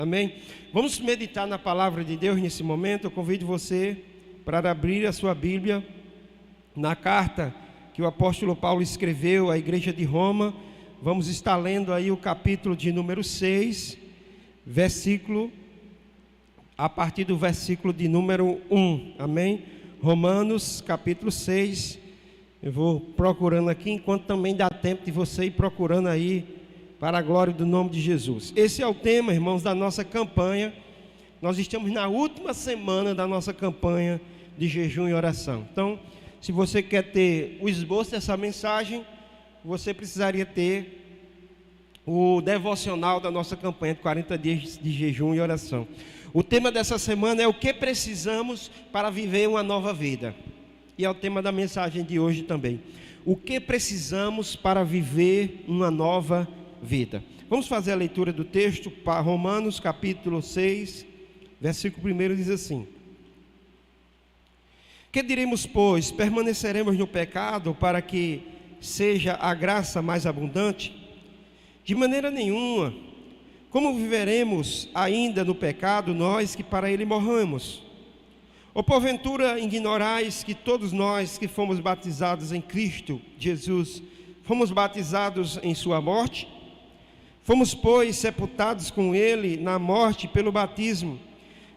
Amém? Vamos meditar na palavra de Deus nesse momento. Eu convido você para abrir a sua Bíblia na carta que o apóstolo Paulo escreveu à igreja de Roma. Vamos estar lendo aí o capítulo de número 6, a partir do versículo de número 1. Amém? Romanos capítulo 6. Eu vou procurando aqui, enquanto também dá tempo de você ir procurando aí, para a glória do nome de Jesus. Esse é o tema, irmãos, da nossa campanha. Nós estamos na última semana da nossa campanha de jejum e oração. Então, se você quer ter o esboço dessa mensagem, você precisaria ter o devocional da nossa campanha de 40 dias de jejum e oração. O tema dessa semana é o que precisamos para viver uma nova vida. E é o tema da mensagem de hoje também. O que precisamos para viver uma nova vida. Vamos fazer a leitura do texto para Romanos capítulo 6, versículo 1 diz assim: Que diremos, pois? Permaneceremos no pecado para que seja a graça mais abundante? De maneira nenhuma. Como viveremos ainda no pecado, nós que para ele morramos? Ou porventura ignorais que todos nós que fomos batizados em Cristo Jesus, fomos batizados em sua morte? Fomos, pois, sepultados com ele na morte pelo batismo,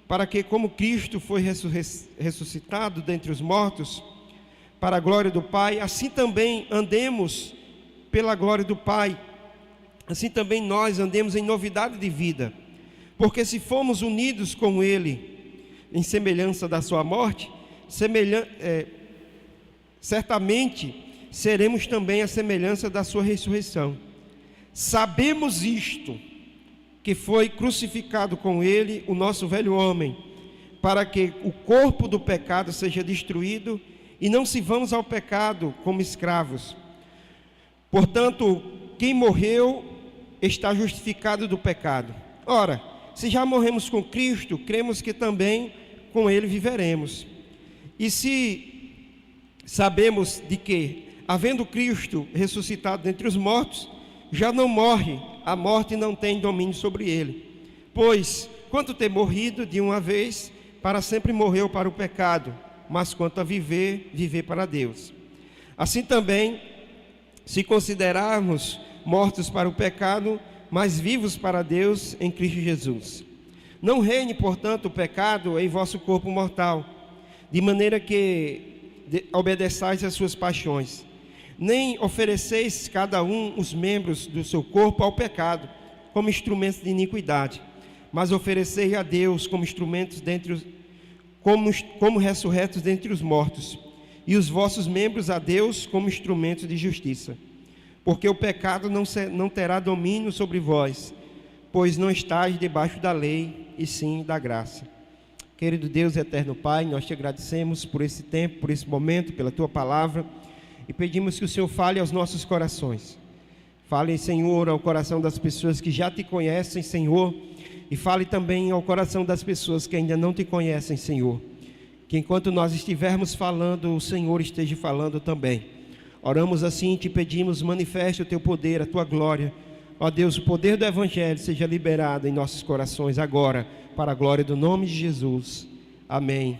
para que, como Cristo foi ressuscitado dentre os mortos, para a glória do Pai, assim também andemos pela glória do Pai. Assim também nós andemos em novidade de vida, porque se fomos unidos com ele em semelhança da sua morte, certamente seremos também a semelhança da sua ressurreição. Sabemos isto, que foi crucificado com ele o nosso velho homem, para que o corpo do pecado seja destruído e não sirvamos ao pecado como escravos. Portanto, quem morreu está justificado do pecado. Ora, se já morremos com Cristo, cremos que também com ele viveremos. E se sabemos de que, havendo Cristo ressuscitado dentre os mortos, já não morre, a morte não tem domínio sobre ele. Pois, quanto ter morrido de uma vez, para sempre morreu para o pecado, mas quanto a viver, viver para Deus. Assim também, se considerarmos mortos para o pecado, mas vivos para Deus em Cristo Jesus. Não reine, portanto, o pecado em vosso corpo mortal, de maneira que obedeçais às suas paixões. Nem ofereceis cada um os membros do seu corpo ao pecado, como instrumentos de iniquidade, mas oferecei a Deus como instrumentos como ressurretos dentre os mortos, e os vossos membros a Deus como instrumentos de justiça. Porque o pecado não terá domínio sobre vós, pois não estáis debaixo da lei, e sim da graça. Querido Deus e eterno Pai, nós te agradecemos por esse tempo, por esse momento, pela tua palavra, e pedimos que o Senhor fale aos nossos corações. Fale, Senhor, ao coração das pessoas que já te conhecem, Senhor, e fale também ao coração das pessoas que ainda não te conhecem, Senhor. Que enquanto nós estivermos falando, o Senhor esteja falando também. Oramos assim e te pedimos, manifeste o teu poder, a tua glória. Ó Deus, o poder do Evangelho seja liberado em nossos corações agora, para a glória do nome de Jesus. Amém.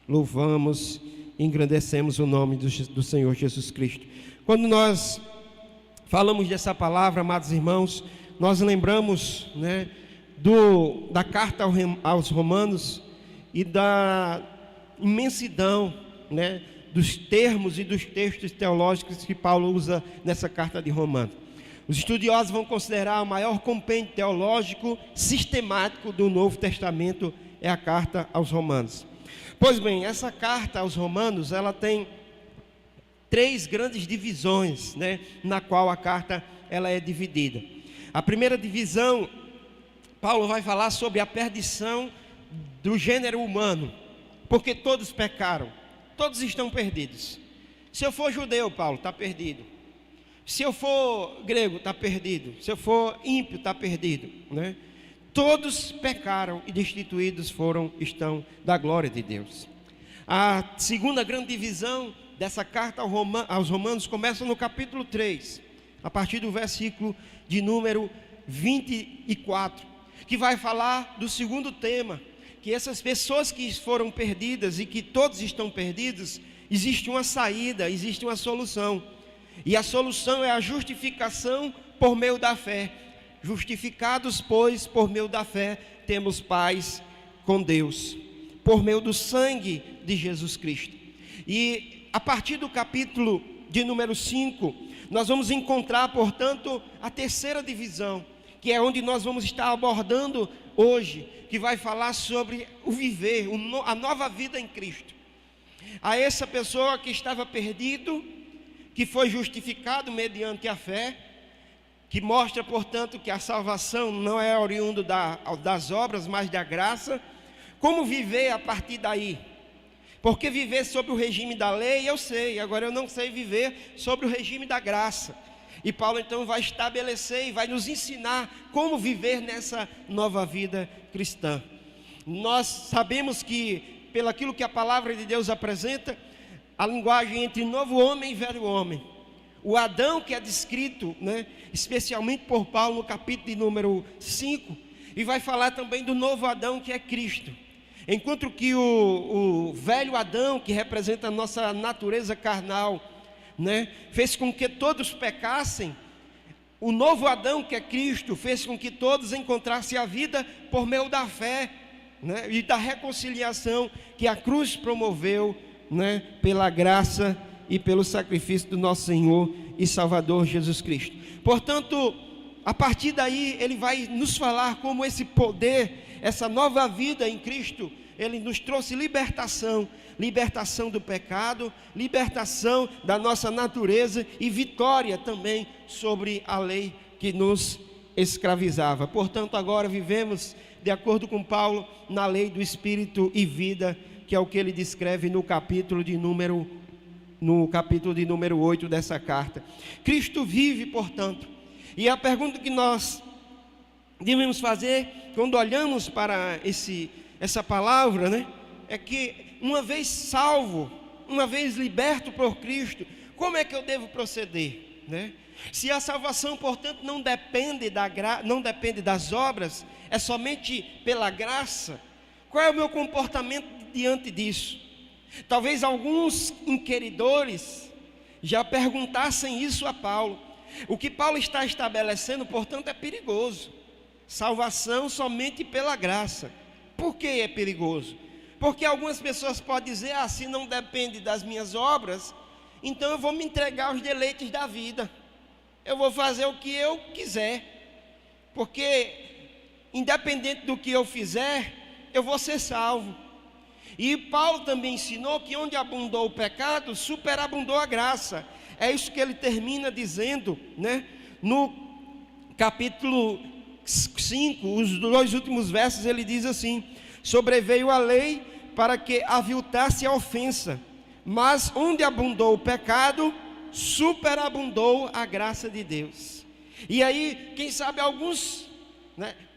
Louvamos, engrandecemos o nome do Senhor Jesus Cristo. Quando nós falamos dessa palavra, amados irmãos, nós lembramos, da carta aos Romanos e da imensidão, dos termos e dos textos teológicos que Paulo usa nessa carta de Romanos. Os estudiosos vão considerar o maior compêndio teológico sistemático do Novo Testamento é a carta aos Romanos. Pois bem, essa carta aos Romanos, ela tem três grandes divisões, na qual a carta ela é dividida. A primeira divisão, Paulo vai falar sobre a perdição do gênero humano, porque todos pecaram, todos estão perdidos. Se eu for judeu, Paulo, está perdido. Se eu for grego, está perdido. Se eu for ímpio, está perdido, Todos pecaram e destituídos estão da glória de Deus. A segunda grande divisão dessa carta aos Romanos começa no capítulo 3, a partir do versículo de número 24. que vai falar do segundo tema, que essas pessoas que foram perdidas e que todos estão perdidos, existe uma saída, existe uma solução. E a solução é a justificação por meio da fé. Justificados, pois, por meio da fé, temos paz com Deus, por meio do sangue de Jesus Cristo. E a partir do capítulo de número 5, nós vamos encontrar, portanto, a terceira divisão, que é onde nós vamos estar abordando hoje, que vai falar sobre o viver, a nova vida em Cristo. A essa pessoa que estava perdido, que foi justificado mediante a fé, que mostra, portanto, que a salvação não é oriundo das obras, mas da graça. Como viver a partir daí? Porque viver sob o regime da lei, eu sei, agora eu não sei viver sobre o regime da graça. E Paulo então vai estabelecer e vai nos ensinar como viver nessa nova vida cristã. Nós sabemos que, pelo aquilo que a palavra de Deus apresenta, a linguagem entre novo homem e velho homem. O Adão que é descrito, especialmente por Paulo no capítulo de número 5, e vai falar também do novo Adão que é Cristo. Enquanto que o velho Adão, que representa a nossa natureza carnal, fez com que todos pecassem, o novo Adão, que é Cristo, fez com que todos encontrassem a vida por meio da fé, e da reconciliação que a cruz promoveu, pela graça e pelo sacrifício do nosso Senhor e Salvador Jesus Cristo. Portanto, a partir daí ele vai nos falar como esse poder, essa nova vida em Cristo, ele nos trouxe libertação do pecado, libertação da nossa natureza e vitória também sobre a lei que nos escravizava. Portanto, agora vivemos, de acordo com Paulo, na lei do Espírito e vida, que é o que ele descreve no capítulo de número 8 dessa carta. Cristo vive, portanto. E a pergunta que nós devemos fazer quando olhamos para essa palavra, é que uma vez salvo, uma vez liberto por Cristo, como é que eu devo proceder? Se a salvação, portanto, não depende das obras, é somente pela graça, qual é o meu comportamento diante disso? Talvez alguns inquiridores já perguntassem isso a Paulo. O que Paulo está estabelecendo, portanto, é perigoso. Salvação somente pela graça. Por que é perigoso? Porque algumas pessoas podem dizer, se não depende das minhas obras, então eu vou me entregar aos deleites da vida. Eu vou fazer o que eu quiser. Porque, independente do que eu fizer, eu vou ser salvo. E Paulo também ensinou que onde abundou o pecado, superabundou a graça. É isso que ele termina dizendo, no capítulo 5, os 2 últimos versos, ele diz assim: sobreveio a lei para que aviltasse a ofensa, mas onde abundou o pecado, superabundou a graça de Deus. E aí, quem sabe alguns,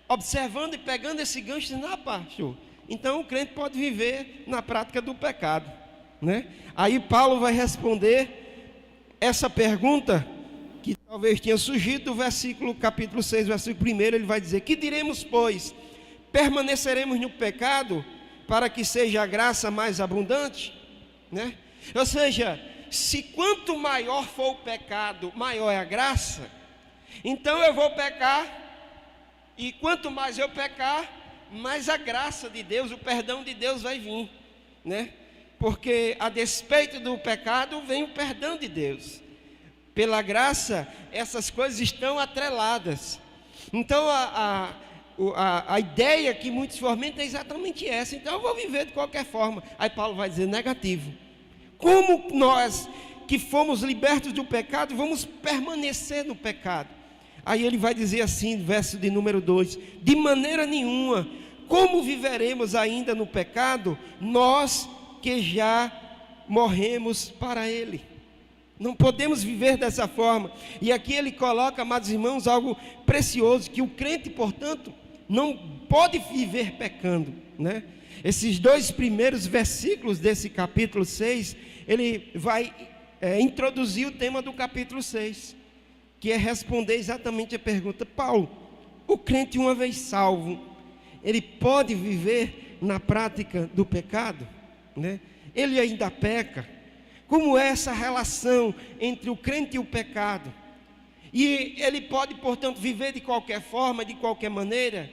observando e pegando esse gancho, dizem, pastor, então o crente pode viver na prática do pecado, Aí Paulo vai responder essa pergunta que talvez tenha surgido do capítulo 6, versículo 1, ele vai dizer: que diremos, pois? Permaneceremos no pecado para que seja a graça mais abundante? Ou seja, se quanto maior for o pecado, maior é a graça, então eu vou pecar, e quanto mais eu pecar, mais a graça de Deus, o perdão de Deus vai vir, porque a despeito do pecado vem o perdão de Deus. Pela graça, essas coisas estão atreladas. Então a ideia que muitos fomentam é exatamente essa. Então eu vou viver de qualquer forma. Aí Paulo vai dizer negativo. Como nós que fomos libertos do pecado, vamos permanecer no pecado? Aí ele vai dizer assim, verso de número 2: de maneira nenhuma. Como viveremos ainda no pecado, nós que já morremos para ele? Não podemos viver dessa forma. E aqui ele coloca, amados irmãos, algo precioso, que o crente, portanto, não pode viver pecando, Esses 2 primeiros versículos desse capítulo 6, ele vai introduzir o tema do capítulo 6, que é responder exatamente a pergunta: Paulo, O crente, uma vez salvo, ele pode viver na prática do pecado, né? Ele ainda peca. Como é essa relação entre o crente e o pecado? E ele pode, portanto, viver de qualquer forma, de qualquer maneira,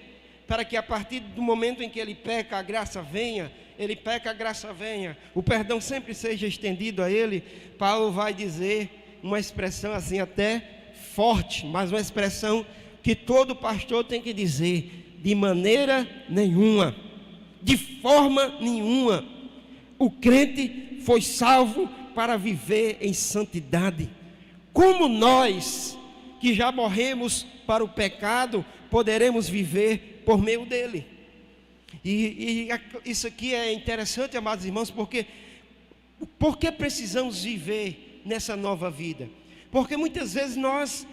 para que a partir do momento em que ele peca, a graça venha. Ele peca, a graça venha, o perdão sempre seja estendido a ele. Paulo vai dizer uma expressão assim até forte, mas uma expressão que todo pastor tem que dizer: de maneira nenhuma, de forma nenhuma, o crente foi salvo para viver em santidade. Como nós, que já morremos para o pecado, poderemos viver por meio dele? E isso aqui é interessante, amados irmãos, porque precisamos viver nessa nova vida? Porque muitas vezes nós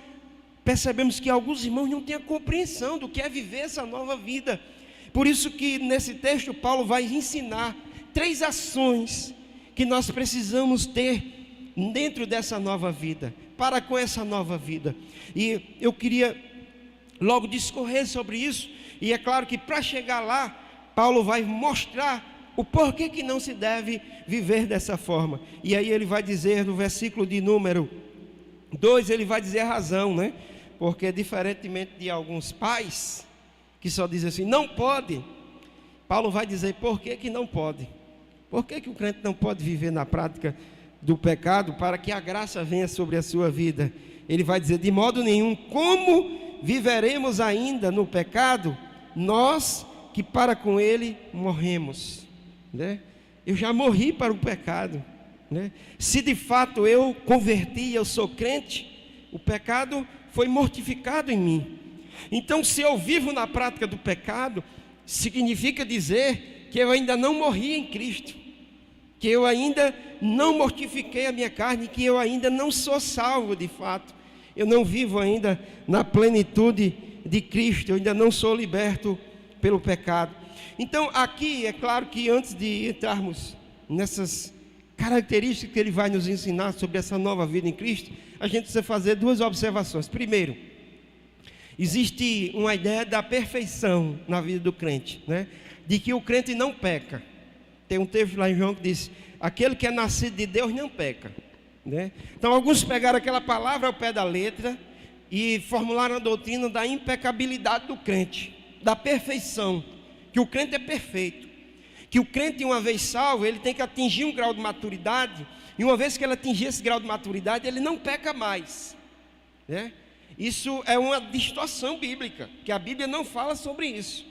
percebemos que alguns irmãos não têm a compreensão do que é viver essa nova vida. Por isso que nesse texto Paulo vai ensinar 3 ações que nós precisamos ter dentro dessa nova vida, para com essa nova vida. E eu queria logo discorrer sobre isso, e é claro que para chegar lá, Paulo vai mostrar o porquê que não se deve viver dessa forma. E aí ele vai dizer no versículo de número 2, ele vai dizer a razão, né? Porque diferentemente de alguns pais que só dizem assim, não pode, Paulo vai dizer por que não pode. Por que o crente não pode viver na prática do pecado para que a graça venha sobre a sua vida? Ele vai dizer, de modo nenhum. Como viveremos ainda no pecado, nós que para com ele morremos, né? Eu já morri para o pecado, né? Se de fato eu converti, eu sou crente, o pecado foi mortificado em mim. Então, se eu vivo na prática do pecado, significa dizer que eu ainda não morri em Cristo, que eu ainda não mortifiquei a minha carne, que eu ainda não sou salvo de fato. Eu não vivo ainda na plenitude de Cristo, eu ainda não sou liberto pelo pecado. Então aqui é claro que antes de entrarmos nessas características que ele vai nos ensinar sobre essa nova vida em Cristo, a gente precisa fazer 2 observações. Primeiro, existe uma ideia da perfeição na vida do crente, né? De que o crente não peca. Tem um texto lá em João que diz, aquele que é nascido de Deus não peca, né? Então alguns pegaram aquela palavra ao pé da letra e formularam a doutrina da impecabilidade do crente, da perfeição, que o crente é perfeito, que o crente, uma vez salvo, ele tem que atingir um grau de maturidade, e uma vez que ele atingir esse grau de maturidade, ele não peca mais, né? Isso é uma distorção bíblica, que a Bíblia não fala sobre isso.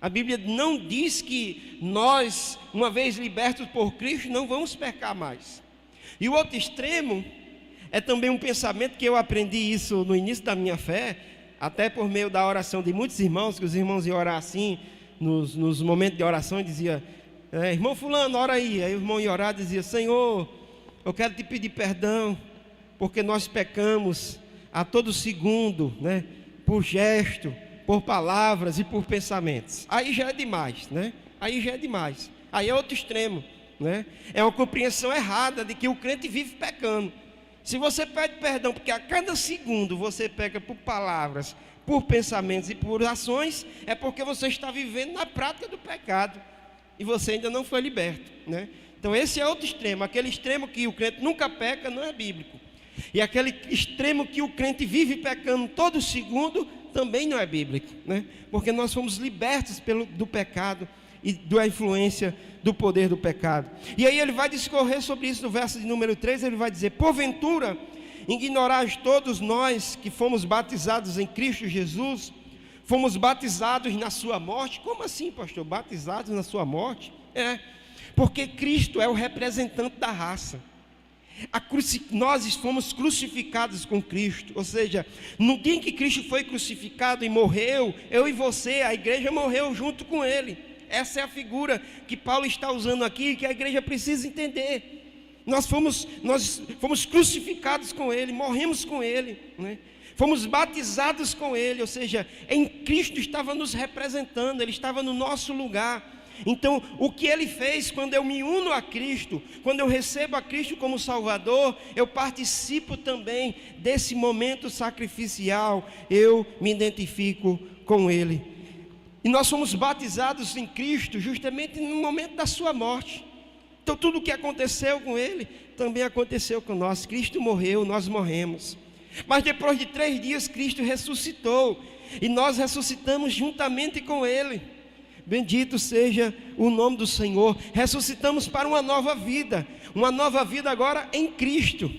A Bíblia não diz que nós, uma vez libertos por Cristo, não vamos pecar mais. E o outro extremo é também um pensamento que eu aprendi isso no início da minha fé, até por meio da oração de muitos irmãos, que os irmãos iam orar assim, nos momentos de oração, e dizia, irmão fulano, ora aí. Aí o irmão ia orar e dizia, Senhor, eu quero te pedir perdão, porque nós pecamos a todo segundo, né? Por gesto, por palavras e por pensamentos. Aí já é demais, né? Aí já é demais. Aí é outro extremo, né? É uma compreensão errada de que o crente vive pecando. Se você pede perdão porque a cada segundo você peca por palavras, por pensamentos e por ações, é porque você está vivendo na prática do pecado e você ainda não foi liberto, né? Então esse é outro extremo. Aquele extremo que o crente nunca peca não é bíblico. E aquele extremo que o crente vive pecando todo segundo também não é bíblico, né? Porque nós fomos libertos do pecado e da influência do poder do pecado. E aí ele vai discorrer sobre isso no verso de número 3, ele vai dizer, porventura, ignorais todos nós que fomos batizados em Cristo Jesus, fomos batizados na sua morte. Como assim, pastor? Batizados na sua morte? Porque Cristo é o representante da raça. Nós fomos crucificados com Cristo, ou seja, no dia em que Cristo foi crucificado e morreu, eu e você, a igreja morreu junto com Ele. Essa é a figura que Paulo está usando aqui, que a igreja precisa entender. Nós fomos crucificados com Ele, morremos com Ele, né? Fomos batizados com Ele, ou seja, em Cristo estava nos representando, Ele estava no nosso lugar. Então, o que Ele fez quando eu me uno a Cristo, quando eu recebo a Cristo como Salvador, eu participo também desse momento sacrificial, eu me identifico com Ele. E nós fomos batizados em Cristo justamente no momento da sua morte. Então tudo o que aconteceu com Ele, também aconteceu com nós. Cristo morreu, nós morremos. Mas depois de 3 dias, Cristo ressuscitou. E nós ressuscitamos juntamente com Ele. Bendito seja o nome do Senhor. Ressuscitamos para uma nova vida. Uma nova vida agora em Cristo.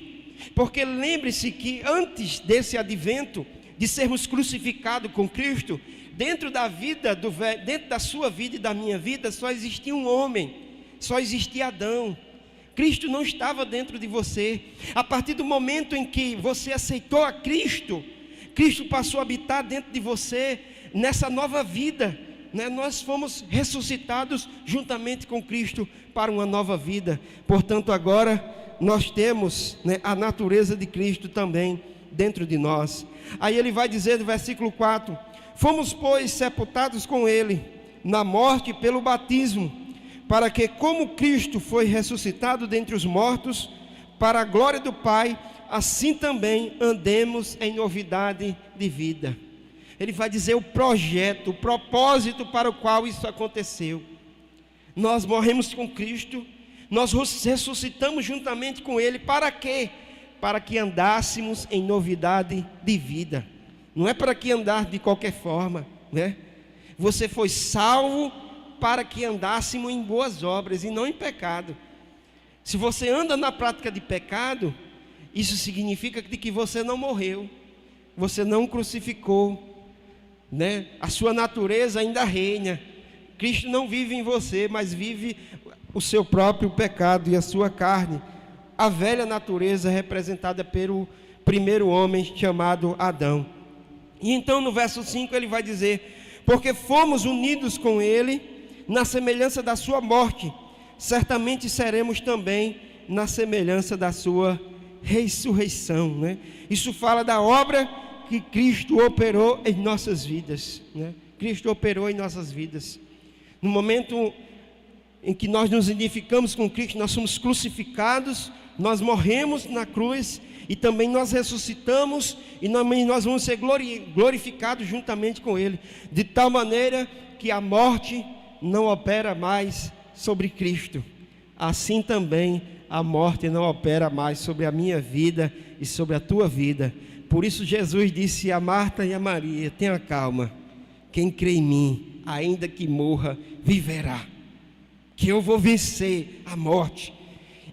Porque lembre-se que antes desse advento, de sermos crucificados com Cristo, dentro da sua vida e da minha vida, só existia um homem, só existia Adão. Cristo não estava dentro de você. A partir do momento em que você aceitou a Cristo, Cristo passou a habitar dentro de você, nessa nova vida, né? Nós fomos ressuscitados juntamente com Cristo para uma nova vida. Portanto, agora nós temos, né, a natureza de Cristo também dentro de nós. Aí ele vai dizer no versículo 4: fomos, pois, sepultados com Ele na morte pelo batismo, para que, como Cristo foi ressuscitado dentre os mortos, para a glória do Pai, assim também andemos em novidade de vida. Ele vai dizer o projeto, o propósito para o qual isso aconteceu. Nós morremos com Cristo, nós ressuscitamos juntamente com Ele, para quê? Para que andássemos em novidade de vida. Não é para que andar de qualquer forma, né? Você foi salvo para que andássemos em boas obras e não em pecado. Se você anda na prática de pecado, isso significa que você não morreu, você não crucificou, né? A sua natureza ainda reina. Cristo não vive em você, mas vive o seu próprio pecado e a sua carne, a velha natureza representada pelo primeiro homem chamado Adão. E então no verso 5 ele vai dizer: porque fomos unidos com Ele na semelhança da sua morte, certamente seremos também na semelhança da sua ressurreição, né? Isso fala da obra que Cristo operou em nossas vidas, né? Cristo operou em nossas vidas. No momento em que nós nos identificamos com Cristo, nós somos crucificados, nós morremos na cruz e também nós ressuscitamos e nós vamos ser glorificados juntamente com Ele, de tal maneira que a morte não opera mais sobre Cristo. Assim também a morte não opera mais sobre a minha vida e sobre a tua vida. Por isso Jesus disse a Marta e a Maria: tenha calma, quem crê em mim, ainda que morra, viverá. Que eu vou vencer a morte.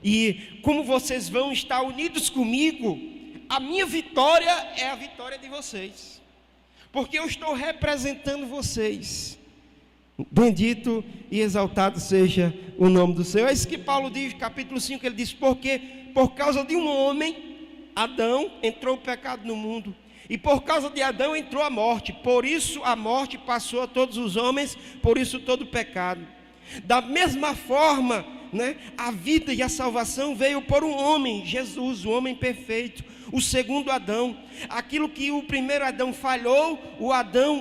E como vocês vão estar unidos comigo, a minha vitória é a vitória de vocês, porque eu estou representando vocês. Bendito e exaltado seja o nome do Senhor. É isso que Paulo diz, capítulo 5, ele diz: porque por causa de um homem, Adão, entrou o pecado no mundo, e por causa de Adão entrou a morte, por isso a morte passou a todos os homens, por isso todo o pecado. Da mesma forma, né, a vida e a salvação veio por um homem, Jesus, o homem perfeito, o segundo Adão. Aquilo que o primeiro Adão falhou,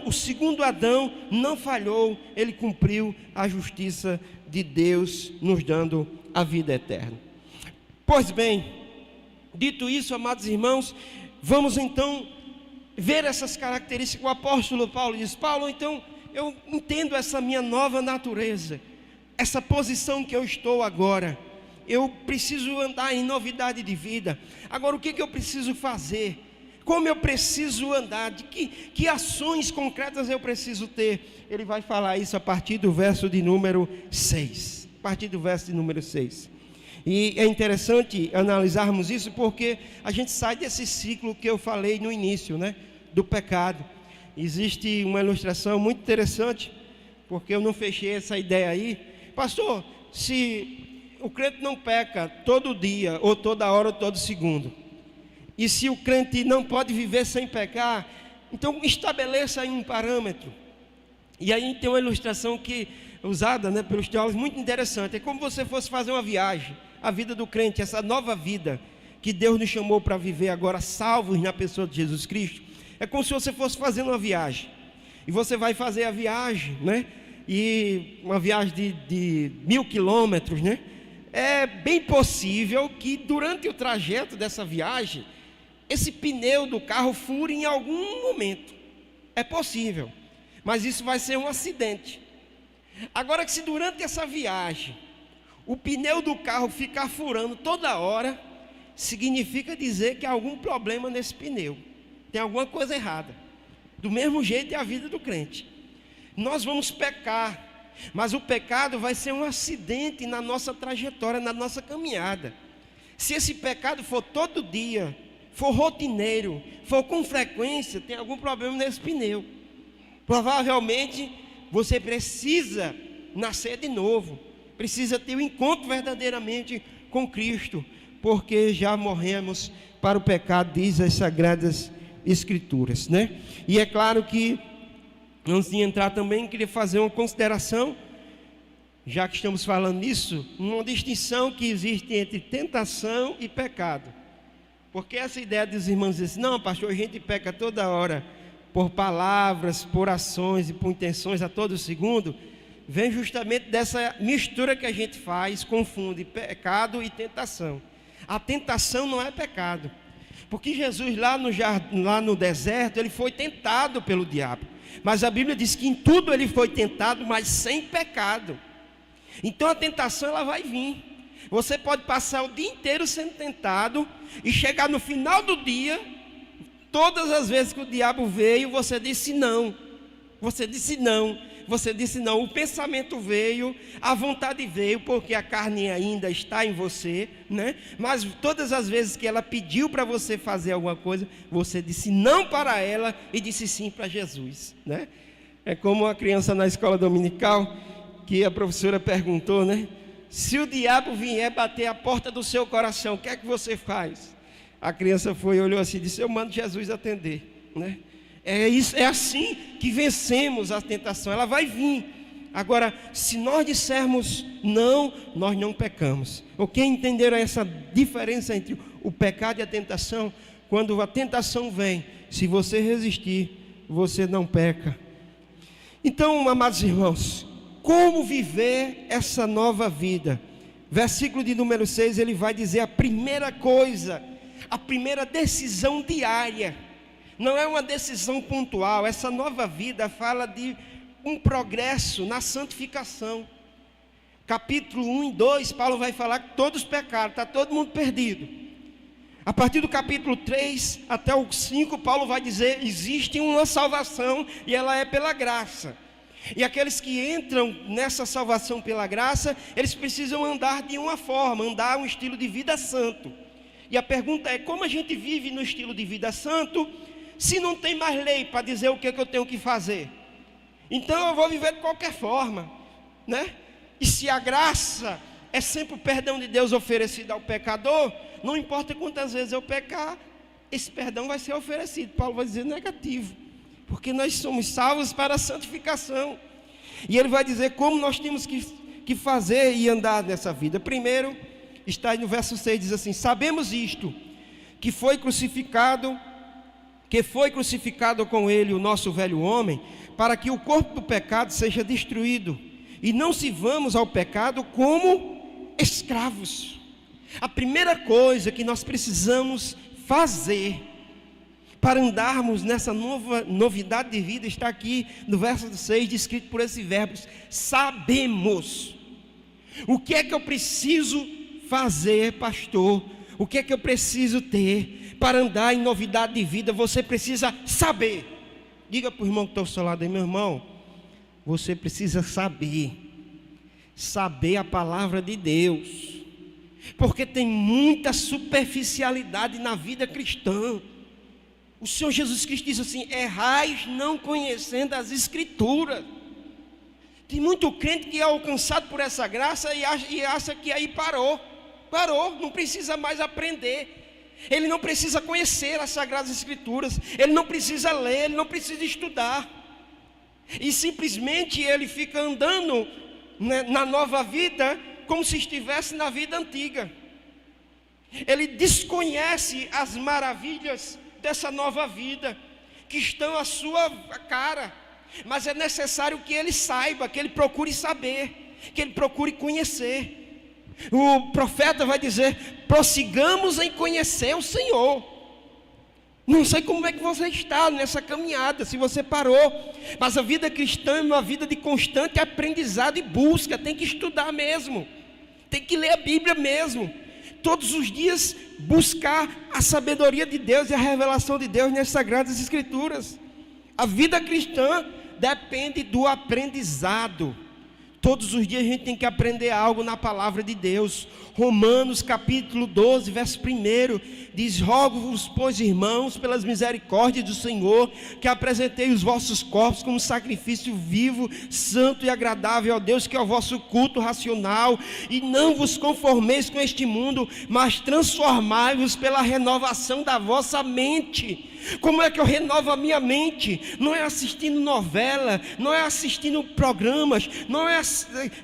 o segundo Adão não falhou, ele cumpriu a justiça de Deus, nos dando a vida eterna. Pois bem, dito isso, amados irmãos, vamos então ver essas características. O apóstolo Paulo diz: Paulo, então eu entendo essa minha nova natureza, essa posição que eu estou agora, eu preciso andar em novidade de vida. Agora, o que eu preciso fazer? Como eu preciso andar? De que ações concretas eu preciso ter? Ele vai falar isso a partir do verso de número 6. A partir do verso de número 6. E é interessante analisarmos isso, porque a gente sai desse ciclo que eu falei no início, né? Do pecado. Existe uma ilustração muito interessante, porque eu não fechei essa ideia aí. Pastor, se o crente não peca todo dia, ou toda hora, ou todo segundo, e se o crente não pode viver sem pecar, então estabeleça aí um parâmetro. E aí tem uma ilustração que usada, né, pelos teólogos, muito interessante. É como se você fosse fazer uma viagem, a vida do crente, essa nova vida que Deus nos chamou para viver agora, salvos na pessoa de Jesus Cristo. É como se você fosse fazendo uma viagem, e você vai fazer a viagem, né? e uma viagem de 1.000 quilômetros, né? É bem possível que durante o trajeto dessa viagem, esse pneu do carro fure em algum momento. É possível, mas isso vai ser um acidente. Agora, que se durante essa viagem o pneu do carro ficar furando toda hora, significa dizer que há algum problema nesse pneu, tem alguma coisa errada. Do mesmo jeito é a vida do crente. Nós vamos pecar, mas o pecado vai ser um acidente na nossa trajetória, na nossa caminhada. Se esse pecado for todo dia, for rotineiro, for com frequência, tem algum problema nesse pneu. Provavelmente você precisa nascer de novo, precisa ter um encontro verdadeiramente com Cristo, porque já morremos para o pecado, diz as Sagradas Escrituras, né? E é claro que, antes de entrar também, queria fazer uma consideração, já que estamos falando nisso, uma distinção que existe entre tentação e pecado. Porque essa ideia dos irmãos dizer assim, não, pastor, a gente peca toda hora, por palavras, por ações e por intenções a todo segundo, vem justamente dessa mistura que a gente faz, confunde pecado e tentação. A tentação não é pecado, porque Jesus lá no deserto, ele foi tentado pelo diabo, mas a Bíblia diz que em tudo ele foi tentado, mas sem pecado. Então a tentação ela vai vir. Você pode passar o dia inteiro sendo tentado e chegar no final do dia, todas as vezes que o diabo veio, você disse não, você disse não, você disse não. O pensamento veio, a vontade veio, porque a carne ainda está em você, né? Mas todas as vezes que ela pediu para você fazer alguma coisa, você disse não para ela e disse sim para Jesus, né? É como uma criança na escola dominical, que a professora perguntou, né? Se o diabo vier bater a porta do seu coração, o que é que você faz? A criança foi, olhou assim e disse, eu mando Jesus atender, né? É assim que vencemos a tentação, ela vai vir. Agora, se nós dissermos não, nós não pecamos. Ok? Entenderam essa diferença entre o pecado e a tentação? Quando a tentação vem, se você resistir, você não peca. Então, amados irmãos, como viver essa nova vida? Versículo de número 6, ele vai dizer a primeira coisa, a primeira decisão diária. Não é uma decisão pontual. Essa nova vida fala de um progresso na santificação. Capítulo 1 e 2, Paulo vai falar que todos pecaram, está todo mundo perdido. A partir do capítulo 3 até o 5, Paulo vai dizer, existe uma salvação e ela é pela graça. E aqueles que entram nessa salvação pela graça, eles precisam andar de uma forma, andar um estilo de vida santo. E a pergunta é, como a gente vive no estilo de vida santo, se não tem mais lei para dizer o que eu tenho que fazer? Então eu vou viver de qualquer forma, né? E se a graça é sempre o perdão de Deus oferecido ao pecador, não importa quantas vezes eu pecar, esse perdão vai ser oferecido. Paulo vai dizer negativo, porque nós somos salvos para a santificação. E ele vai dizer como nós temos que fazer e andar nessa vida. Primeiro, está aí no verso 6, diz assim, sabemos isto, que foi crucificado com ele o nosso velho homem, para que o corpo do pecado seja destruído, e não sirvamos ao pecado como escravos. A primeira coisa que nós precisamos fazer para andarmos nessa novidade de vida está aqui no verso 6, descrito por esse verbo, sabemos. O que é que eu preciso fazer, pastor? O que é que eu preciso ter para andar em novidade de vida? Você precisa saber. Diga para o irmão que está ao seu lado aí, meu irmão, você precisa saber a palavra de Deus, porque tem muita superficialidade na vida cristã. O Senhor Jesus Cristo diz assim, errais não conhecendo as Escrituras. Tem muito crente que é alcançado por essa graça e acha que aí parou, não precisa mais aprender. Ele não precisa conhecer as Sagradas Escrituras, ele não precisa ler, ele não precisa estudar, e simplesmente ele fica andando, né, na nova vida, como se estivesse na vida antiga. Ele desconhece as maravilhas dessa nova vida, que estão à sua cara. mas é necessário que ele saiba, que ele procure saber, que ele procure conhecer. O profeta vai dizer: prossigamos em conhecer o Senhor. Não sei como é que você está nessa caminhada, se você parou, mas a vida cristã é uma vida de constante aprendizado e busca. Tem que estudar mesmo, tem que ler a Bíblia mesmo, todos os dias buscar a sabedoria de Deus e a revelação de Deus nas Sagradas Escrituras. A vida cristã depende do aprendizado. Todos os dias a gente tem que aprender algo na palavra de Deus. Romanos capítulo 12, verso 1 diz: rogo-vos, pois, irmãos, pelas misericórdias do Senhor, que apresentei os vossos corpos como sacrifício vivo, santo e agradável ao Deus, que é o vosso culto racional, e não vos conformeis com este mundo, mas transformai-vos pela renovação da vossa mente. Como é que eu renovo a minha mente? Não é assistindo novela, não é assistindo programas, não é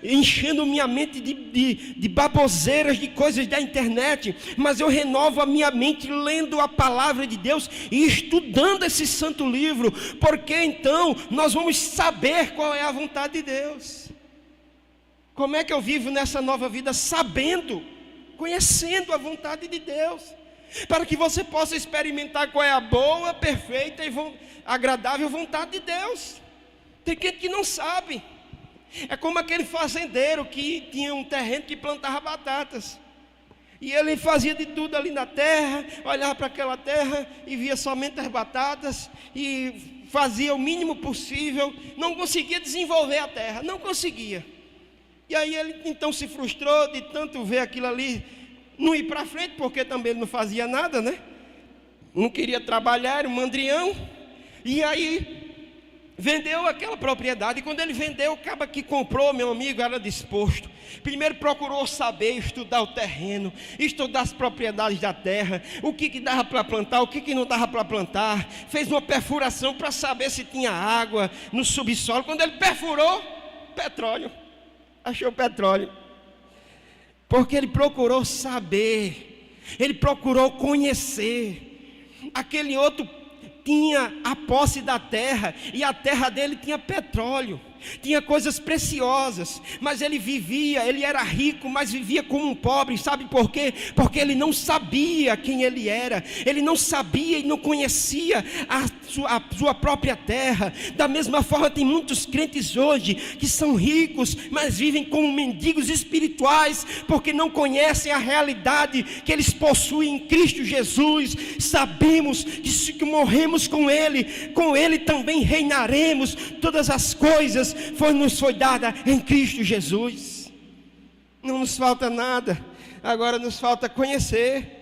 enchendo minha mente de baboseiras, de coisas da internet, mas eu renovo a minha mente lendo a palavra de Deus e estudando esse santo livro, porque então nós vamos saber qual é a vontade de Deus. Como é que eu vivo nessa nova vida? Sabendo, conhecendo a vontade de Deus, para que você possa experimentar qual é a boa, perfeita e agradável vontade de Deus. Tem gente que não sabe. É como aquele fazendeiro que tinha um terreno que plantava batatas, e ele fazia de tudo ali na terra, olhava para aquela terra e via somente as batatas, e fazia o mínimo possível, não conseguia desenvolver a terra, não conseguia. E aí ele então se frustrou de tanto ver aquilo ali não ir para frente, porque também ele não fazia nada, né? Não queria trabalhar, era um mandrião. E aí vendeu aquela propriedade. E quando ele vendeu, o cara que comprou, meu amigo, era disposto. Primeiro procurou saber, estudar o terreno, estudar as propriedades da terra, o que dava para plantar, o que não dava para plantar. Fez uma perfuração para saber se tinha água no subsolo. Quando ele perfurou, petróleo. Achou petróleo. Porque ele procurou saber, ele procurou conhecer. Aquele outro tinha a posse da terra, e a terra dele tinha petróleo, tinha coisas preciosas, mas ele vivia, ele era rico, mas vivia como um pobre. Sabe por quê? Porque ele não sabia quem ele era, ele não sabia e não conhecia a sua própria terra. Da mesma forma, tem muitos crentes hoje que são ricos, mas vivem como mendigos espirituais, porque não conhecem a realidade que eles possuem em Cristo Jesus. Sabemos que se morremos com Ele também reinaremos. Todas as coisas nos foi dada em Cristo Jesus. Não nos falta nada, agora nos falta conhecer.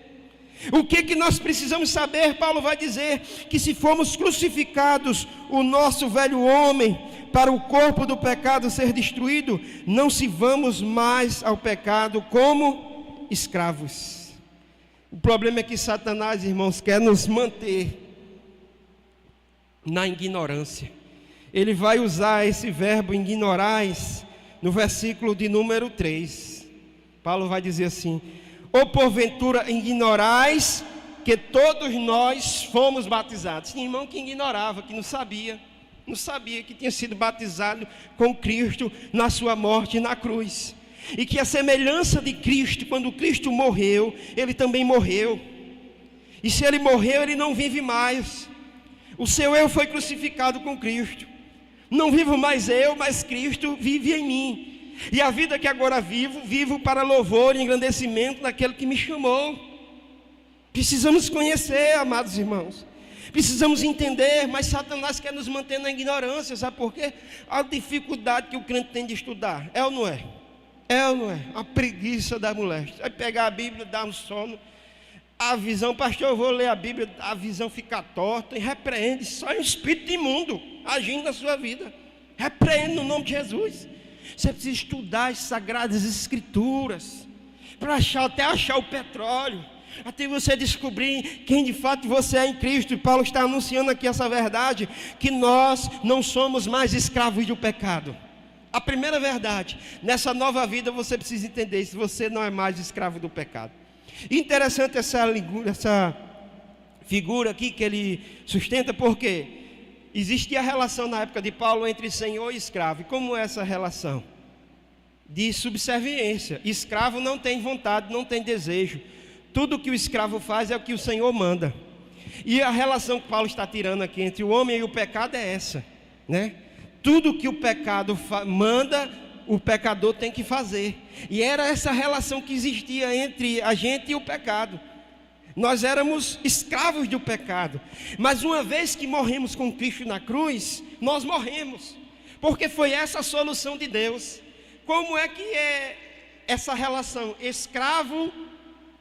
O que nós precisamos saber? Paulo vai dizer que se formos crucificados o nosso velho homem, para o corpo do pecado ser destruído, não sirvamos mais ao pecado como escravos. O problema é que Satanás, irmãos, quer nos manter na ignorância. Ele vai usar esse verbo ignorais no versículo de número 3. Paulo vai dizer assim: ou porventura ignorais que todos nós fomos batizados. Tinha irmão que ignorava, que não sabia que tinha sido batizado com Cristo na sua morte na cruz, e que a semelhança de Cristo, quando Cristo morreu, ele também morreu, e se ele morreu, ele não vive mais. O seu eu foi crucificado com Cristo. Não vivo mais eu, mas Cristo vive em mim. E a vida que agora vivo para louvor e engrandecimento daquele que me chamou. Precisamos conhecer, amados irmãos. Precisamos entender, mas Satanás quer nos manter na ignorância. Sabe por quê? A dificuldade que o crente tem de estudar. É ou não é? É ou não é? A preguiça da mulher. Vai pegar a Bíblia, dar um sono. A visão, pastor, eu vou ler a Bíblia, a visão fica torta, e repreende. Só é um espírito imundo agindo na sua vida. Repreende no nome de Jesus. Você precisa estudar as Sagradas Escrituras, para até achar o petróleo, até você descobrir quem de fato você é em Cristo. E Paulo está anunciando aqui essa verdade, que nós não somos mais escravos do pecado. A primeira verdade, nessa nova vida você precisa entender se você não é mais escravo do pecado. Interessante essa figura aqui que ele sustenta, porque existia a relação na época de Paulo entre senhor e escravo. E como é essa relação? De subserviência. Escravo não tem vontade, não tem desejo. Tudo que o escravo faz é o que o Senhor manda. E a relação que Paulo está tirando aqui entre o homem e o pecado é essa, né? Tudo que o pecado manda, o pecador tem que fazer. E era essa relação que existia entre a gente e o pecado. Nós éramos escravos do pecado. Mas uma vez que morremos com Cristo na cruz, nós morremos. Porque foi essa a solução de Deus. Como é que é essa relação? Escravo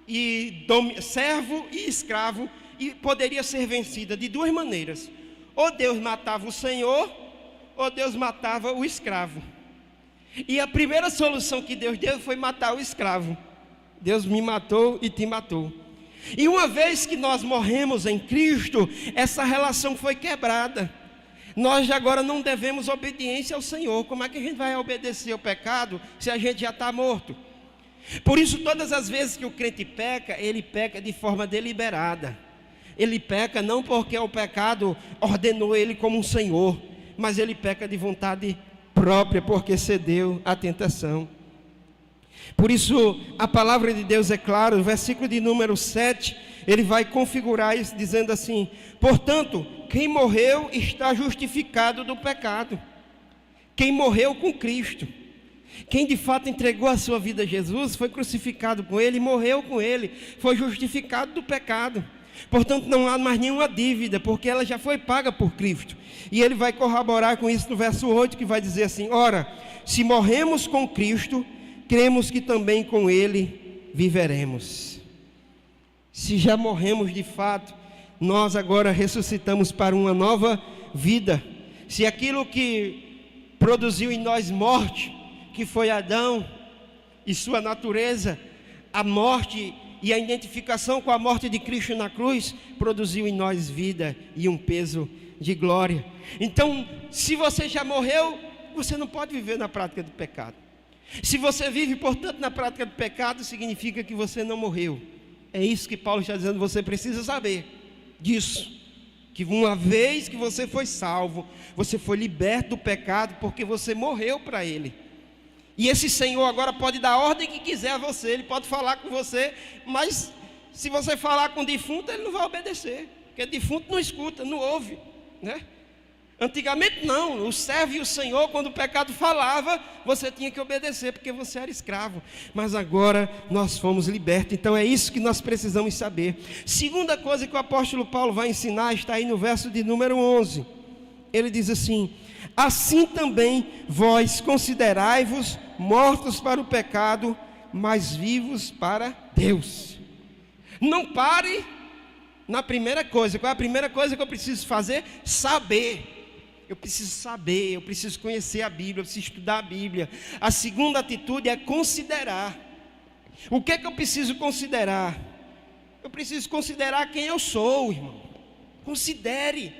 e servo e escravo, e poderia ser vencida de duas maneiras: ou Deus matava o Senhor, ou Deus matava o escravo. E a primeira solução que Deus deu foi matar o escravo. Deus me matou e te matou. E uma vez que nós morremos em Cristo, essa relação foi quebrada. Nós agora não devemos obediência ao Senhor. Como é que a gente vai obedecer ao pecado se a gente já está morto? Por isso, todas as vezes que o crente peca, ele peca de forma deliberada. Ele peca não porque o pecado ordenou ele como um senhor, mas ele peca de vontade própria, porque cedeu à tentação. Por isso, a palavra de Deus é clara. O versículo de número 7, ele vai configurar isso dizendo assim: portanto, quem morreu está justificado do pecado. Quem morreu com Cristo, quem de fato entregou a sua vida a Jesus, foi crucificado com Ele, morreu com Ele, foi justificado do pecado. Portanto, não há mais nenhuma dívida, porque ela já foi paga por Cristo. E ele vai corroborar com isso no verso 8, que vai dizer assim: ora, se morremos com Cristo, cremos que também com Ele viveremos. Se já morremos de fato, nós agora ressuscitamos para uma nova vida. Se aquilo que produziu em nós morte, que foi Adão e sua natureza, a morte e a identificação com a morte de Cristo na cruz, produziu em nós vida e um peso de glória. Então, se você já morreu, você não pode viver na prática do pecado. Se você vive, portanto, na prática do pecado, significa que você não morreu. É isso que Paulo está dizendo. Você precisa saber disso, que uma vez que você foi salvo, você foi liberto do pecado, porque você morreu para ele. E esse Senhor agora pode dar a ordem que quiser a você, Ele pode falar com você, mas se você falar com o defunto, Ele não vai obedecer, porque defunto não escuta, não ouve, né? Antigamente não, o servo e o Senhor, quando o pecado falava, você tinha que obedecer, porque você era escravo. Mas agora nós fomos libertos, então é isso que nós precisamos saber. Segunda coisa que o apóstolo Paulo vai ensinar, está aí no verso de número 11. Ele diz assim: assim também vós considerai-vos mortos para o pecado, mas vivos para Deus. Não pare na primeira coisa. Qual é a primeira coisa que eu preciso fazer? Saber. Eu preciso saber, eu preciso conhecer a Bíblia, eu preciso estudar a Bíblia. A segunda atitude é considerar. O que é que eu preciso considerar? Eu preciso considerar quem eu sou, irmão. Considere.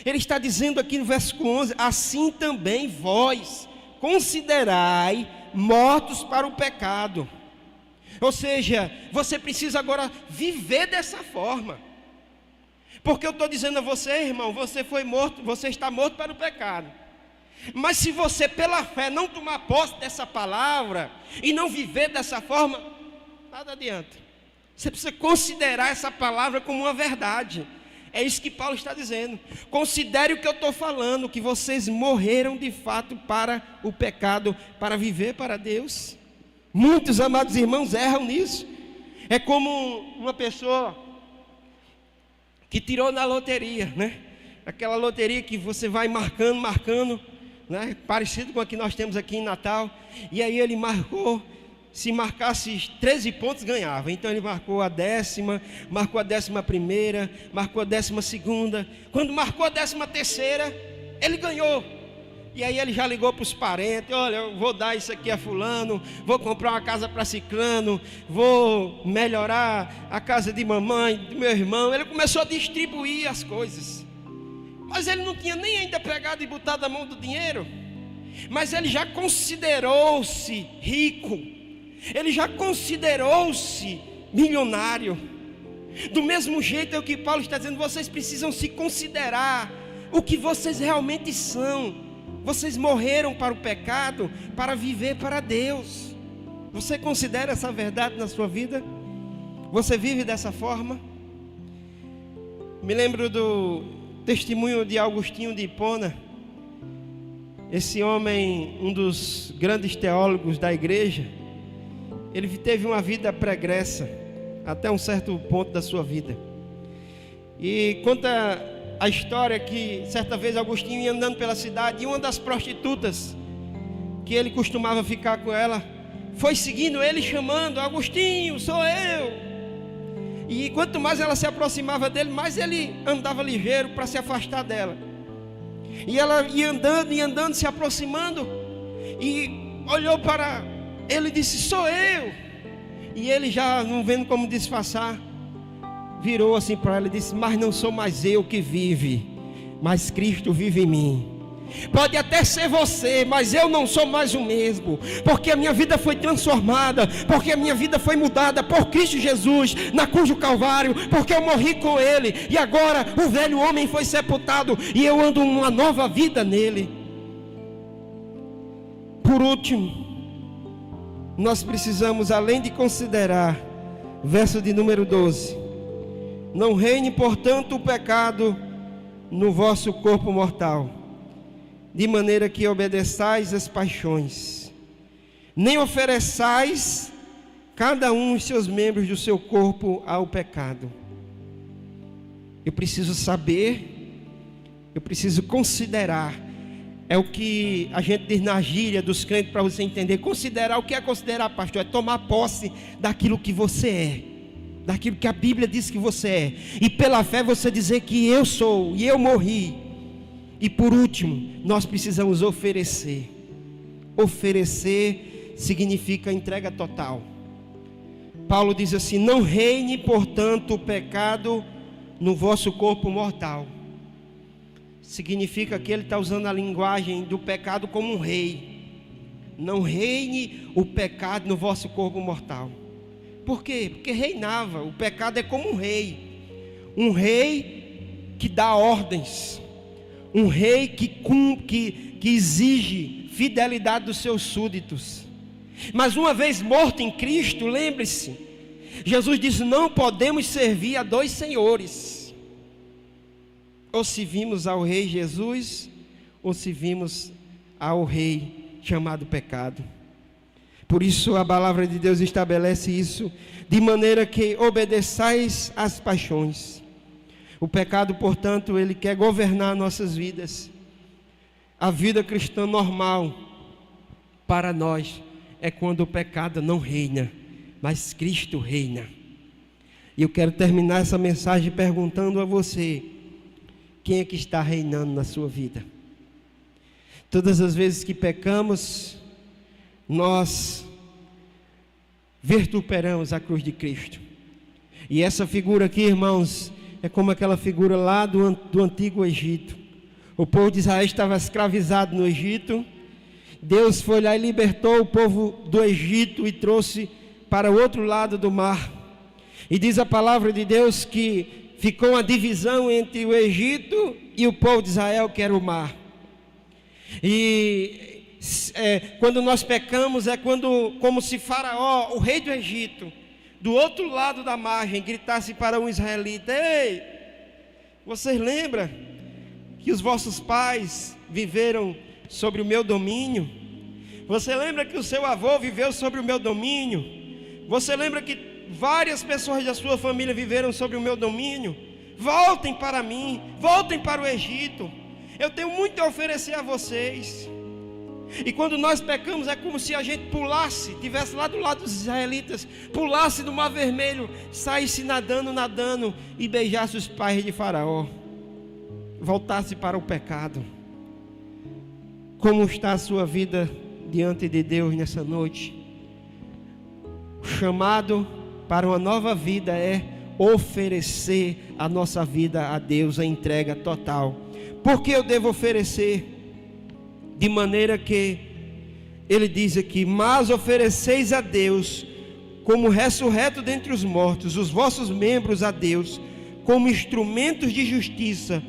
Ele está dizendo aqui no versículo 11: assim também vós considerai mortos para o pecado. Ou seja, você precisa agora viver dessa forma. Porque eu estou dizendo a você, irmão, você foi morto, você está morto para o pecado. Mas se você pela fé não tomar posse dessa palavra e não viver dessa forma, nada adianta. Você precisa considerar essa palavra como uma verdade. É isso que Paulo está dizendo. Considere o que eu estou falando, que vocês morreram de fato para o pecado, para viver para Deus. Muitos amados irmãos erram nisso. É como uma pessoa que tirou na loteria, né? Aquela loteria que você vai marcando, né? Parecido com a que nós temos aqui em Natal. E aí ele marcou. Se marcasse 13 pontos, ganhava. Então ele marcou a 10ª, marcou a 11ª, marcou a 12ª. Quando marcou a 13ª, ele ganhou. E aí ele já ligou para os parentes: olha, eu vou dar isso aqui a fulano, vou comprar uma casa para ciclano, vou melhorar a casa de mamãe, do meu irmão. Ele começou a distribuir as coisas. Mas ele não tinha nem ainda pegado e botado a mão do dinheiro. Mas ele já considerou-se rico. Ele já considerou-se milionário. Do mesmo jeito é o que Paulo está dizendo: vocês precisam se considerar o que vocês realmente são. Vocês morreram para o pecado, para viver para Deus. Você considera essa verdade na sua vida? Você vive dessa forma? Me lembro do testemunho de Agostinho de Hipona. Esse homem, um dos grandes teólogos da igreja, ele teve uma vida pregressa, até um certo ponto da sua vida. E conta a história que, certa vez, Agostinho ia andando pela cidade, e uma das prostitutas, que ele costumava ficar com ela, foi seguindo ele, chamando: Agostinho, sou eu. E quanto mais ela se aproximava dele, mais ele andava ligeiro para se afastar dela. E ela ia andando, se aproximando, e olhou para ele e disse: sou eu. E ele, já não vendo como disfarçar, virou assim para ela e disse: mas não sou mais eu que vive, mas Cristo vive em mim. Pode até ser você, mas eu não sou mais o mesmo, porque a minha vida foi transformada, porque a minha vida foi mudada por Cristo Jesus na cruz do Calvário, porque eu morri com Ele, e agora o velho homem foi sepultado e eu ando uma nova vida nele. Por último, nós precisamos, além de considerar verso de número 12: não reine, portanto, o pecado no vosso corpo mortal, de maneira que obedeçais às paixões, nem ofereçais cada um os seus membros do seu corpo ao pecado. Eu preciso saber, eu preciso considerar, é o que a gente diz na gíria dos crentes, para você entender. Considerar, o que é considerar, pastor? É tomar posse daquilo que você é, daquilo que a Bíblia diz que você é, e pela fé você dizer que eu sou, e eu morri. E por último, nós precisamos oferecer. Oferecer significa entrega total. Paulo diz assim: não reine, portanto, o pecado no vosso corpo mortal. Significa que ele está usando a linguagem do pecado como um rei. Não reine o pecado no vosso corpo mortal. Por quê? Porque reinava. O pecado é como um rei. Um rei que dá ordens. Um rei que exige fidelidade dos seus súditos. Mas uma vez morto em Cristo, lembre-se, Jesus disse: não podemos servir a dois senhores. Ou servimos ao rei Jesus, ou servimos ao rei chamado pecado. Por isso a palavra de Deus estabelece isso, de maneira que obedeçais às paixões. O pecado, portanto, ele quer governar nossas vidas. A vida cristã normal para nós é quando o pecado não reina, mas Cristo reina. E eu quero terminar essa mensagem perguntando a você: quem é que está reinando na sua vida? Todas as vezes que pecamos, nós vituperamos a cruz de Cristo. E essa figura aqui, irmãos, é como aquela figura lá do antigo Egito. O povo de Israel estava escravizado no Egito. Deus foi lá e libertou o povo do Egito e trouxe para o outro lado do mar. E diz a palavra de Deus que ficou uma divisão entre o Egito e o povo de Israel, que era o mar. E quando nós pecamos, é como se Faraó, o rei do Egito, do outro lado da margem, gritasse para um israelita: ei, vocês lembram que os vossos pais viveram sobre o meu domínio? Você lembra que o seu avô viveu sobre o meu domínio? Você lembra que várias pessoas da sua família viveram sobre o meu domínio? Voltem para mim, voltem para o Egito. Eu tenho muito a oferecer a vocês. E quando nós pecamos, é como se a gente pulasse, estivesse lá do lado dos israelitas, pulasse do mar vermelho, saísse nadando e beijasse os pais de Faraó, voltasse para o pecado. Como está a sua vida diante de Deus nessa noite? O chamado para uma nova vida é oferecer a nossa vida a Deus, a entrega total. Por que eu devo oferecer? De maneira que ele diz aqui: mas ofereceis a Deus como ressurreto dentre os mortos os vossos membros a Deus como instrumentos de justiça,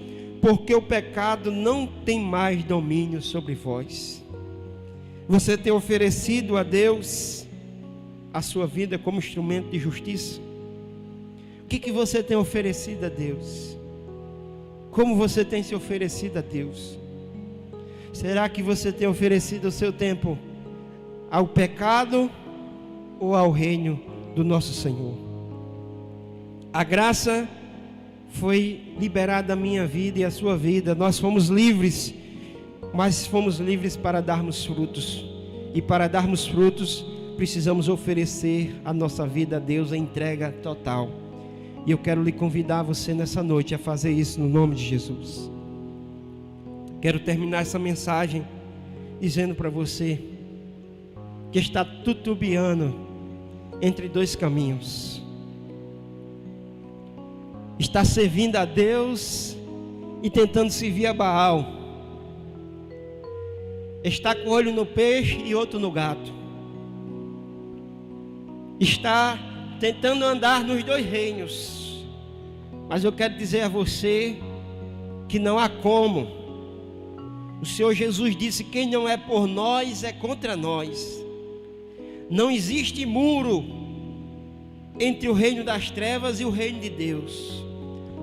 porque o pecado não tem mais domínio sobre vós. Você tem oferecido a Deus a sua vida como instrumento de justiça? O que você tem oferecido a Deus? Como você tem se oferecido a Deus? Será que você tem oferecido o seu tempo ao pecado ou ao reino do nosso Senhor? A graça foi liberada à minha vida e à sua vida. Nós fomos livres, mas fomos livres para darmos frutos. E para darmos frutos, precisamos oferecer a nossa vida a Deus em entrega total. E eu quero lhe convidar você nessa noite a fazer isso no nome de Jesus. Quero terminar essa mensagem dizendo para você que está titubeando entre dois caminhos. Está servindo a Deus e tentando servir a Baal. Está com olho no peixe e outro no gato. Está tentando andar nos dois reinos. Mas eu quero dizer a você que não há como. O Senhor Jesus disse: quem não é por nós é contra nós. Não existe muro entre o reino das trevas e o reino de Deus.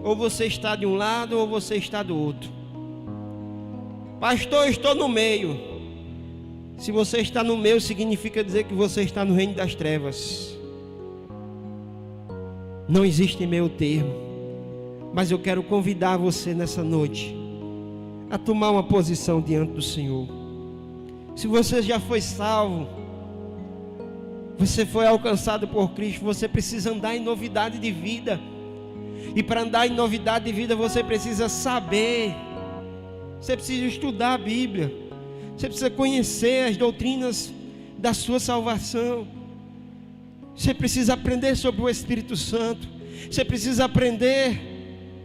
Ou você está de um lado ou você está do outro. Pastor, eu estou no meio. Se você está no meio, significa dizer que você está no reino das trevas. Não existe meio termo. Mas eu quero convidar você nessa noite a tomar uma posição diante do Senhor. Se você já foi salvo, você foi alcançado por Cristo, você precisa andar em novidade de vida. E para andar em novidade de vida, você precisa saber. Você precisa estudar a Bíblia. Você precisa conhecer as doutrinas da sua salvação. Você precisa aprender sobre o Espírito Santo. Você precisa aprender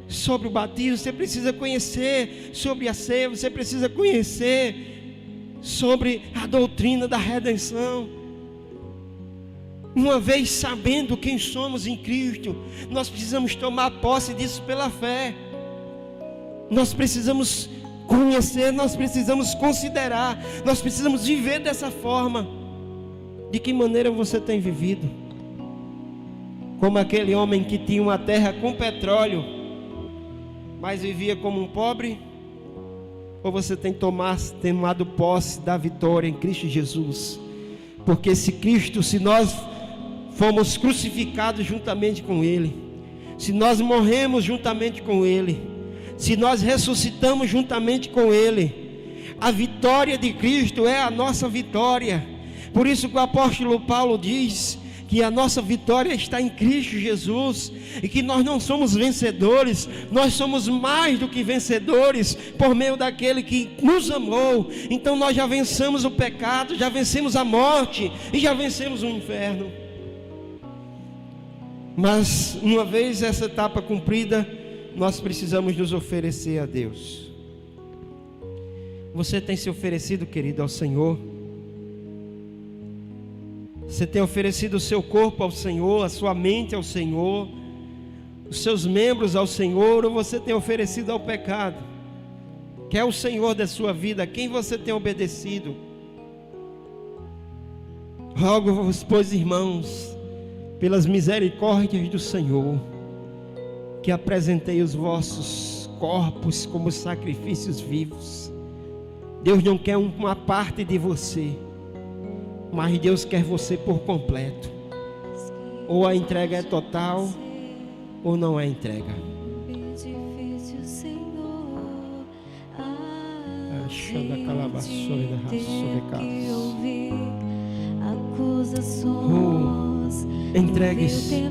sobre o batismo. Você precisa conhecer sobre a ceia. Você precisa conhecer sobre a doutrina da redenção. Uma vez sabendo quem somos em Cristo, nós precisamos tomar posse disso pela fé. Nós precisamos conhecer, nós precisamos considerar, nós precisamos viver dessa forma. De que maneira você tem vivido? Como aquele homem que tinha uma terra com petróleo, mas vivia como um pobre? Ou você tem tomado posse da vitória em Cristo Jesus? Porque se nós fomos crucificados juntamente com Ele, se nós morremos juntamente com Ele, se nós ressuscitamos juntamente com Ele, a vitória de Cristo é a nossa vitória. Por isso que o apóstolo Paulo diz que a nossa vitória está em Cristo Jesus, e que nós não somos vencedores, nós somos mais do que vencedores, por meio daquele que nos amou. Então nós já vencemos o pecado, já vencemos a morte, e já vencemos o inferno. Mas uma vez essa etapa cumprida, nós precisamos nos oferecer a Deus. Você tem se oferecido, querido, ao Senhor? Você tem oferecido o seu corpo ao Senhor, a sua mente ao Senhor, os seus membros ao Senhor, ou você tem oferecido ao pecado? Que é o Senhor da sua vida, a quem você tem obedecido? Rogo-vos, pois, irmãos, pelas misericórdias do Senhor, que apresentei os vossos corpos como sacrifícios vivos. Deus não quer uma parte de você, mas Deus quer você por completo. Ou a entrega é total, ou não é entrega. Entregue-se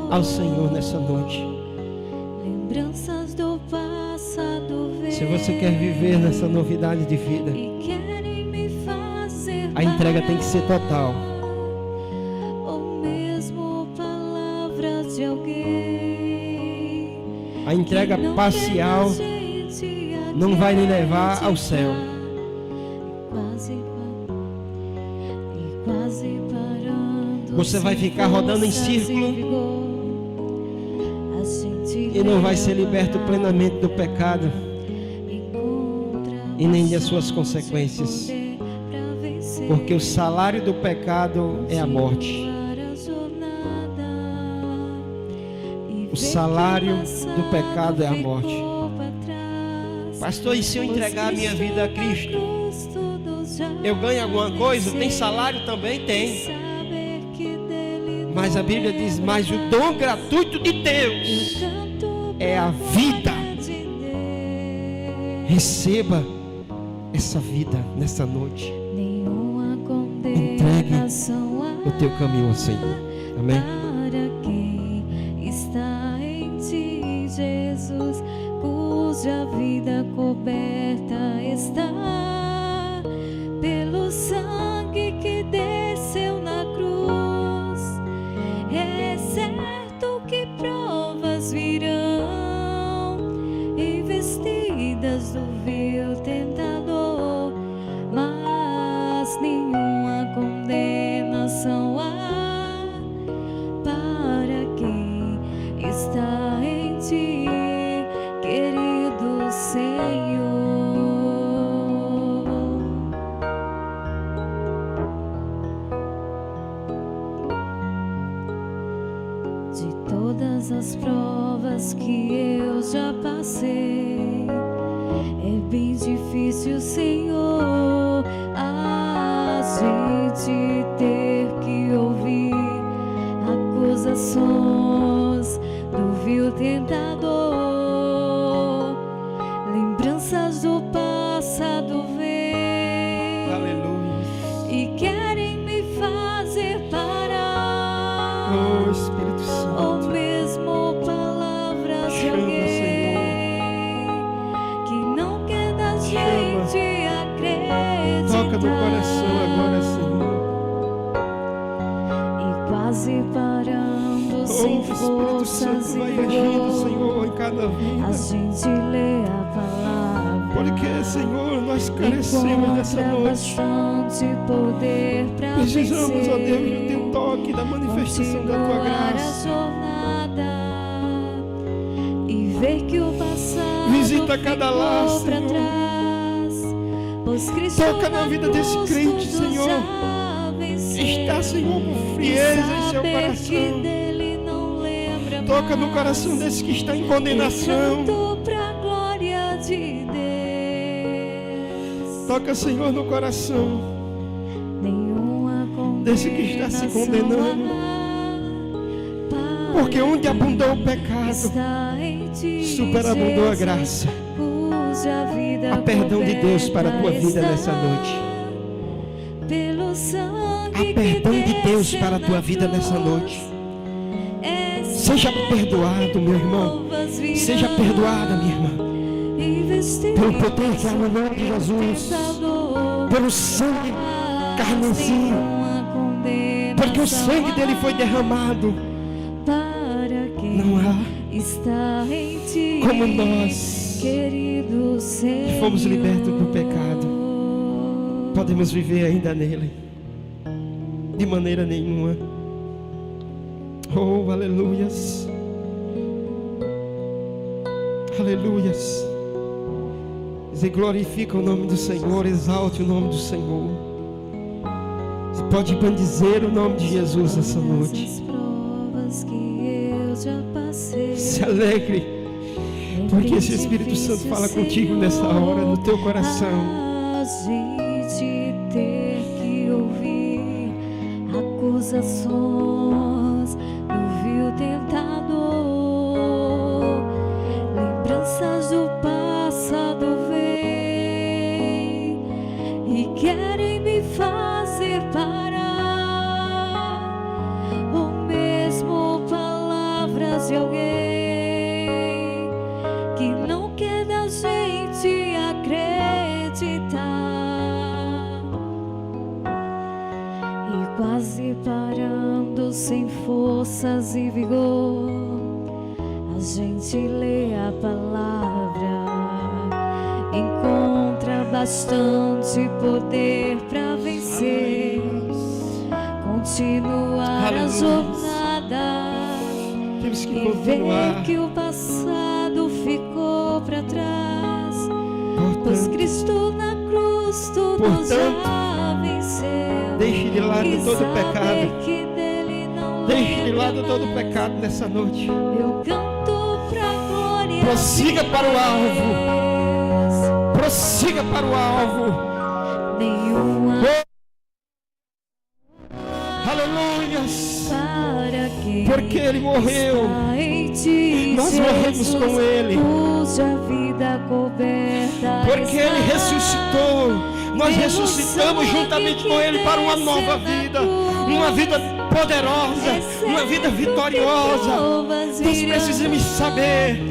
ao Senhor nessa noite. Se você quer viver nessa novidade de vida, a entrega tem que ser total. A entrega parcial não vai lhe levar ao céu. Você vai ficar rodando em círculo e não vai ser liberto plenamente do pecado e nem das suas consequências, porque o salário do pecado é a morte. O salário do pecado é a morte. Pastor, e se eu entregar a minha vida a Cristo, eu ganho alguma coisa? Tem salário também? Tem. Mas a Bíblia diz, mas o dom gratuito de Deus é a vida. Receba essa vida nessa noite. Entregue o teu caminho ao Senhor. Amém? Está em ti, Jesus, cuja vida coberta está pelo sangue que desceu na cruz. É certo que provas virão, investidas do vil tentador, mas nenhuma condenação há para quem está em ti, querido Senhor. De todas as provas que eu já passei, é bem difícil, Senhor, a gente ter que ouvir acusações do vil tentador. Lembranças do passado vêm, Aleluia. e querem me fazer parar. Oh, Espírito Santo. Ou mesmo palavras de Chama, alguém que não quer da Chama. gente acreditar. Toca no coração agora, Senhor. E quase parando, Oh, sem o Espírito forças Santo e vai agindo, vigor, Senhor, em cada a vida. gente lê a palavra, Porque, Senhor, nós carecemos dessa encontra noite. bastante poder pra Precisamos, vencer, ó Deus, do teu toque, da manifestação da tua continuar a graça. jornada e ver que o passado Visita cada lar, ficou pra Senhor. trás, pois Cristo Toca na vida desse cruz crente, tudo Senhor. já venceu. Está, Senhor, com frieza em seu Saber que coração. dele não lembra Toca no mais. coração desse que está em Eu condenação. canto pra glória de Deus. Toca, Senhor, no coração Nenhuma desse que está se condenação condenando. há, Porque onde abundou o pecado, está em ti, superabundou a Jesus, graça. cuja vida Há perdão de Deus para a tua coberta vida está nessa noite. pelo sangue Há perdão de que Deus desceu para a tua na vida nessa cruz. noite. É Seja perdoado, meu irmão. provas virão, Seja perdoada, minha irmã. investidas Pelo poder que há no nome de Jesus. tentador, Pelo sangue carmesim. nenhuma condenação Porque o sangue dele foi derramado. para quem Não há está em ti, como nós, querido Senhor, que fomos libertos do pecado, podemos viver ainda nele. De maneira nenhuma. Oh, aleluias. Aleluias. Você glorifica o nome do Senhor, exalte o nome do Senhor. Você pode bendizer o nome de Jesus essa noite. As provas que eu já passei, Se alegre, porque esse Espírito Santo fala contigo nessa hora, no teu coração. a gente ter que ouvir acusações do vil tentador. Lembranças do passado vêm e querem me fazer parar, ou mesmo palavras de alguém que não quer da gente acreditar. E quase parando, sem forças e vigor, a gente lê a palavra, encontra bastante poder pra vencer, continuar a Aleluia. jornada Temos que e continuar. ver que o passado para trás, pois Portanto, Cristo na cruz tudo já venceu. deixe de lado E todo o saber pecado. que dele não Deixe de lembro lado todo o mais. pecado nessa noite. Eu canto pra glória. Prossiga para o alvo. Deus. Prossiga para o alvo. Nenhuma Aleluias. para quem Porque Ele morreu. está em ti, Nós morremos Jesus, com Ele. cuja vida coberta Porque Ele está. ressuscitou. Nós Pelo ressuscitamos sangue juntamente que com Ele para uma desceu nova na vida. cruz. Uma vida poderosa. Uma vida vitoriosa. Nós precisamos saber.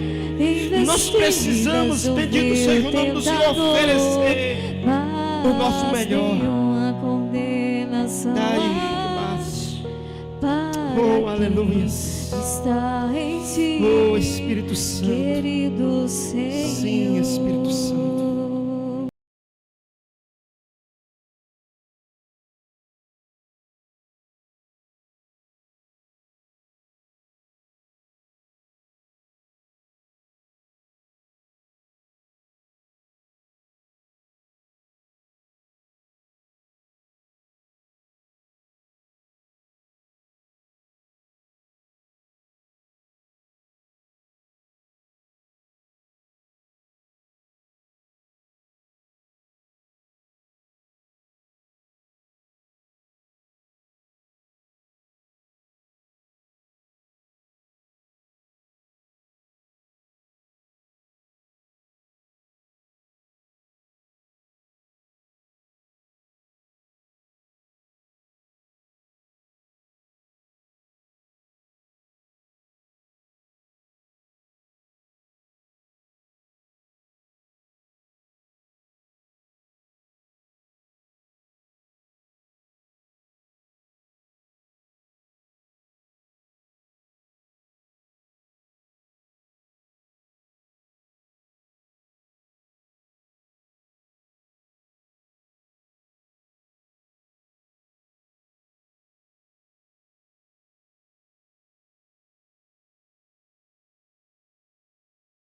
Nós precisamos, bendito seja o nome do Senhor, oferecer o nosso melhor. Daí, oh, aleluia. Está em ti, Oh, Espírito Santo. querido Senhor. Sim, Espírito Santo.